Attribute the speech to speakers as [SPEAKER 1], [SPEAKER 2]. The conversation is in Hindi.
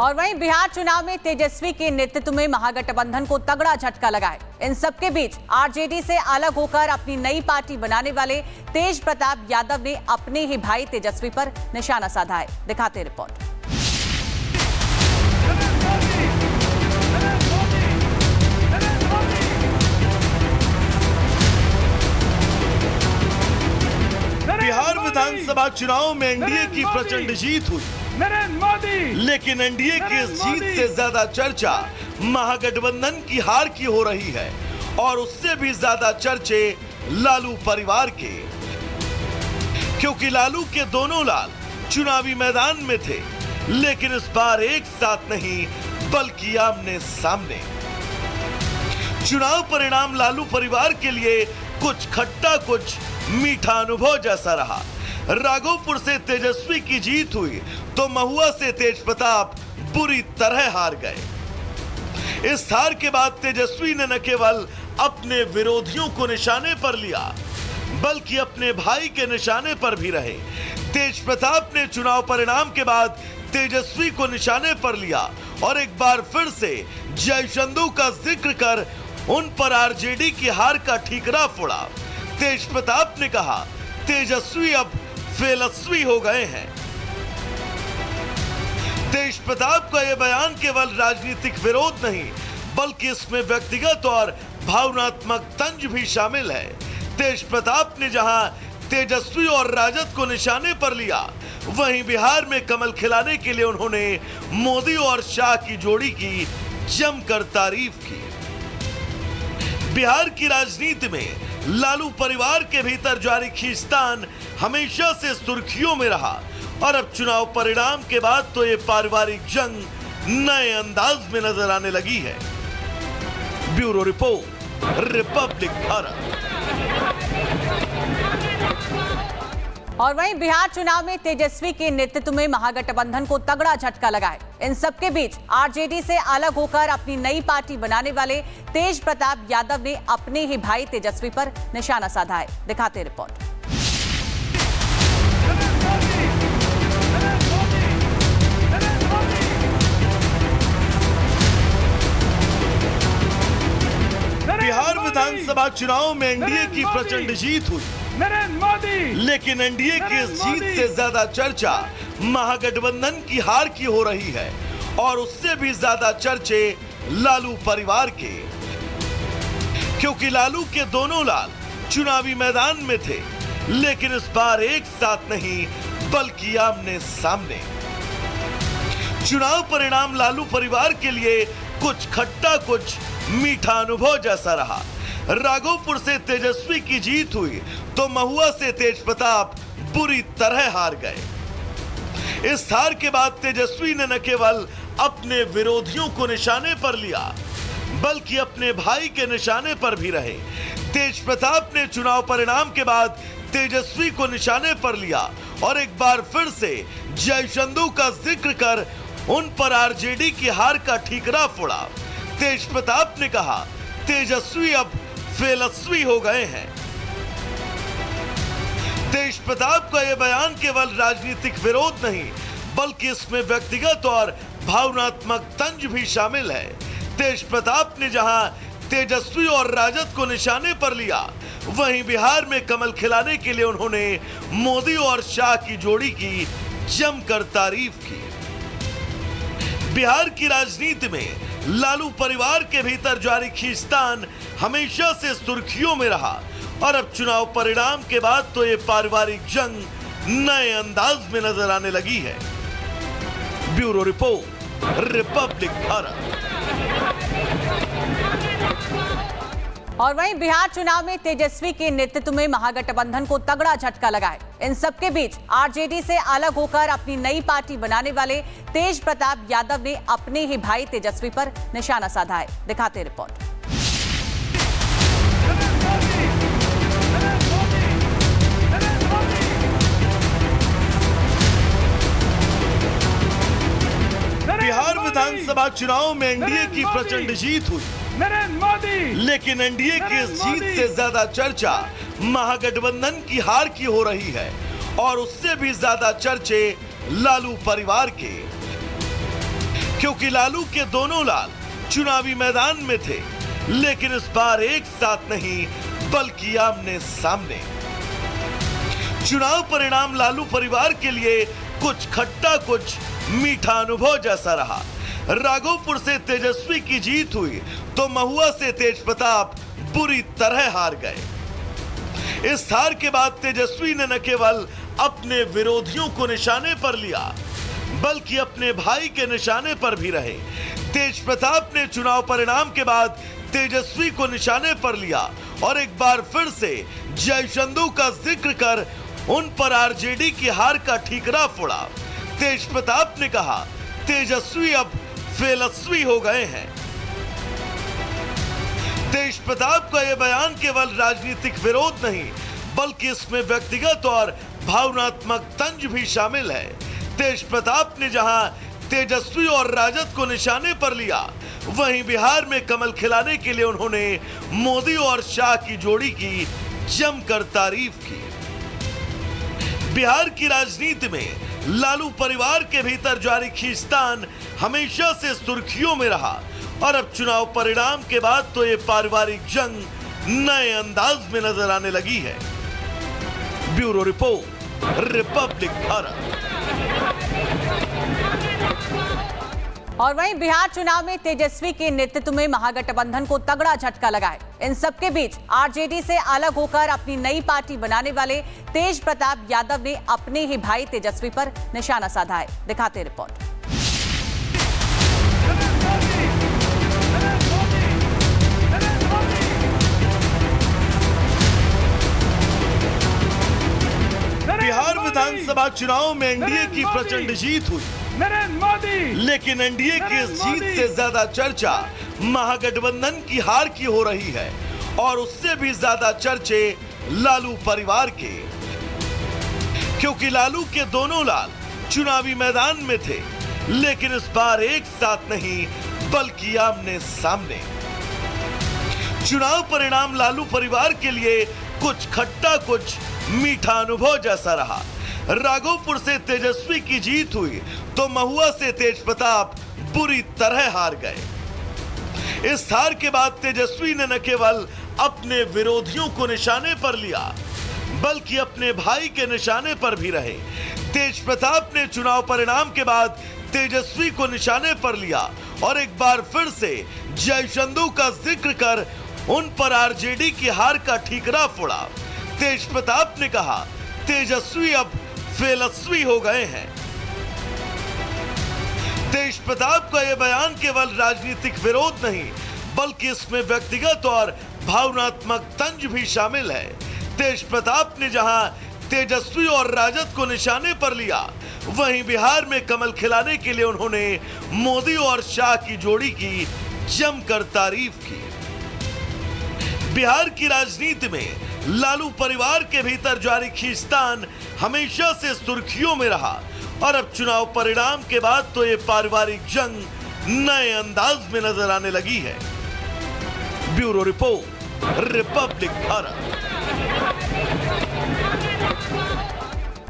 [SPEAKER 1] और वहीं बिहार चुनाव में तेजस्वी के नेतृत्व में महागठबंधन को तगड़ा झटका लगा है। इन सबके बीच आरजेडी से अलग होकर अपनी नई पार्टी बनाने वाले तेज प्रताप यादव ने अपने ही भाई तेजस्वी पर निशाना साधा है। दिखाते रिपोर्ट।
[SPEAKER 2] बिहार विधानसभा चुनाव में एनडीए की प्रचंड जीत हुई, लेकिन एनडीए की इस जीत से ज्यादा चर्चा महागठबंधन की हार की हो रही है और उससे भी ज्यादा चर्चे लालू परिवार के, क्योंकि लालू के दोनों लाल चुनावी मैदान में थे, लेकिन इस बार एक साथ नहीं बल्कि आमने सामने। चुनाव परिणाम लालू परिवार के लिए कुछ खट्टा कुछ मीठा अनुभव जैसा रहा। राघोपुर से तेजस्वी की जीत हुई तो महुआ से तेज प्रताप बुरी तरह हार गए। इस हार के बाद तेजस्वी ने न केवल अपने विरोधियों को निशाने पर लिया, बल्कि अपने भाई के निशाने पर भी रहे। तेज प्रताप ने चुनाव परिणाम के बाद तेजस्वी को निशाने पर लिया और एक बार फिर से जयचंदू का जिक्र कर उन पर आरजेडी की हार का ठीकरा फोड़ा। तेज प्रताप ने कहा, तेजस्वी अब फेलस्वी हो गए हैं। तेज प्रताप का यह बयान केवल राजनीतिक विरोध नहीं, बल्कि इसमें व्यक्तिगत और भावनात्मक तंज भी शामिल है। तेज प्रताप ने जहां तेजस्वी और राजद को निशाने पर लिया, वहीं बिहार में कमल खिलाने के लिए उन्होंने मोदी और शाह की जोड़ी की जमकर तारीफ की। बिहार की राजनीति में लालू परिवार के भीतर जारी खींचतान हमेशा से सुर्खियों में रहा और अब चुनाव परिणाम के बाद तो ये पारिवारिक जंग नए अंदाज में नजर आने लगी है। Bureau report, Republic Bharat.
[SPEAKER 1] और वहीं बिहार चुनाव में तेजस्वी के नेतृत्व में महागठबंधन को तगड़ा झटका लगा है। इन सबके बीच आरजेडी से अलग होकर अपनी नई पार्टी बनाने वाले तेज प्रताप यादव ने अपने ही भाई तेजस्वी पर निशाना साधा है। दिखाते रिपोर्ट।
[SPEAKER 2] बिहार विधानसभा चुनाव में एनडीए की प्रचंड जीत हुई, लेकिन एनडीए की इस जीत से ज्यादा चर्चा महागठबंधन की हार की हो रही है और उससे भी ज्यादा चर्चे लालू परिवार के, क्योंकि लालू के दोनों लाल चुनावी मैदान में थे, लेकिन इस बार एक साथ नहीं बल्कि आमने सामने। चुनाव परिणाम लालू परिवार के लिए कुछ खट्टा कुछ मीठा अनुभव जैसा रहा। राघोपुर से तेजस्वी की जीत हुई तो महुआ से तेज प्रताप बुरी तरह हार गए। इस हार के बाद तेजस्वी ने न केवल अपने विरोधियों को निशाने पर लिया, बल्कि अपने भाई के निशाने पर भी रहे। तेज प्रताप ने चुनाव परिणाम के बाद तेजस्वी को निशाने पर लिया और एक बार फिर से जयचंदू का जिक्र कर उन पर आरजेडी की हार का ठीकरा फोड़ा। तेज प्रताप ने कहा, तेजस्वी अब फेलस्वी हो गए हैं। तेज प्रताप का यह बयान केवल राजनीतिक विरोध नहीं, बल्कि इसमें व्यक्तिगत और भावनात्मक तंज भी शामिल है। तेज प्रताप ने जहां तेजस्वी और राजद को निशाने पर लिया, वहीं बिहार में कमल खिलाने के लिए उन्होंने मोदी और शाह की जोड़ी की जमकर तारीफ की। बिहार की राजनीति में लालू परिवार के भीतर जारी खींचतान हमेशा से सुर्खियों में रहा और अब चुनाव परिणाम के बाद तो ये पारिवारिक जंग नए अंदाज में नजर आने लगी है। Bureau report, Republic Bharat.
[SPEAKER 1] और वहीं बिहार चुनाव में तेजस्वी के नेतृत्व में महागठबंधन को तगड़ा झटका लगा है। इन सबके बीच आरजेडी से अलग होकर अपनी नई पार्टी बनाने वाले तेज प्रताप यादव ने अपने ही भाई तेजस्वी पर निशाना साधा है। दिखाते रिपोर्ट।
[SPEAKER 2] बिहार विधानसभा चुनाव में एनडीए की प्रचंड जीत हुई, लेकिन एनडीए की इस जीत से ज्यादा चर्चा महागठबंधन की हार की हो रही है और उससे भी ज्यादा चर्चे लालू परिवार के, क्योंकि लालू के दोनों लाल चुनावी मैदान में थे, लेकिन इस बार एक साथ नहीं बल्कि आमने सामने। चुनाव परिणाम लालू परिवार के लिए कुछ खट्टा कुछ मीठा अनुभव जैसा रहा। राघोपुर से तेजस्वी की जीत हुई तो महुआ से तेजप्रताप बुरी तरह हार गए। इस हार के बाद तेजस्वी ने न केवल अपने विरोधियों को निशाने पर लिया, बल्कि अपने भाई के निशाने पर भी रहे। तेजप्रताप ने चुनाव परिणाम के बाद तेजस्वी को निशाने पर लिया और एक बार फिर से जयचंदू का जिक्र कर उन पर आरजेडी की हार का ठीकरा फोड़ा। तेजप्रताप ने कहा, तेजस्वी अब फेलस्वी हो गए हैं। तेजप्रताप का यह बयान केवल राजनीतिक विरोध नहीं, बल्कि इसमें व्यक्तिगत और भावनात्मक तंज भी शामिल है। तेजप्रताप ने जहां तेजस्वी और राजद को निशाने पर लिया, वहीं बिहार में कमल खिलाने के लिए उन्होंने मोदी और शाह की जोड़ी की जमकर तारीफ की। बिहार की राजनीति में लालू परिवार के भीतर जारी खींचतान हमेशा से सुर्खियों में रहा और अब चुनाव परिणाम के बाद तो ये पारिवारिक जंग नए अंदाज में नजर आने लगी है। Bureau report, Republic Bharat.
[SPEAKER 1] और वहीं बिहार चुनाव में तेजस्वी के नेतृत्व में महागठबंधन को तगड़ा झटका लगा है। इन सबके बीच आरजेडी से अलग होकर अपनी नई पार्टी बनाने वाले तेजप्रताप यादव ने अपने ही भाई तेजस्वी पर निशाना साधा है। दिखाते रिपोर्ट।
[SPEAKER 2] बिहार विधानसभा चुनाव में एनडीए की प्रचंड जीत हुई, लेकिन एनडीए की इस जीत से ज्यादा चर्चा महागठबंधन की हार की हो रही है और उससे भी ज्यादा चर्चे लालू परिवार के, क्योंकि लालू के दोनों लाल चुनावी मैदान में थे, लेकिन इस बार एक साथ नहीं बल्कि आमने सामने। चुनाव परिणाम लालू परिवार के लिए कुछ खट्टा कुछ मीठा अनुभव जैसा रहा। राघोपुर से तेजस्वी की जीत हुई तो महुआ से तेजप्रताप बुरी तरह हार गए। इस हार के बाद तेजस्वी ने न केवल अपने विरोधियों को निशाने पर लिया, बल्कि अपने भाई के निशाने पर भी रहे। तेजप्रताप ने चुनाव परिणाम के बाद तेजस्वी को निशाने पर लिया और एक बार फिर से जयचंदू का जिक्र कर उन पर आरजेडी की हार का ठीकरा फोड़ा। तेजप्रताप ने कहा, तेजस्वी अब फेलस्वी हो गए हैं। तेजप्रताप का यह बयान केवल राजनीतिक विरोध नहीं, बल्कि इसमें व्यक्तिगत और भावनात्मक तंज भी शामिल है। तेजप्रताप ने जहां तेजस्वी और राजद को निशाने पर लिया, वहीं बिहार में कमल खिलाने के लिए उन्होंने मोदी और शाह की जोड़ी की जमकर तारीफ की। बिहार की राजनीति में लालू परिवार के भीतर जारी खींचतान हमेशा से सुर्खियों में रहा और अब चुनाव परिणाम के बाद तो ये पारिवारिक जंग नए अंदाज में नजर आने लगी है। Bureau report, Republic Bharat.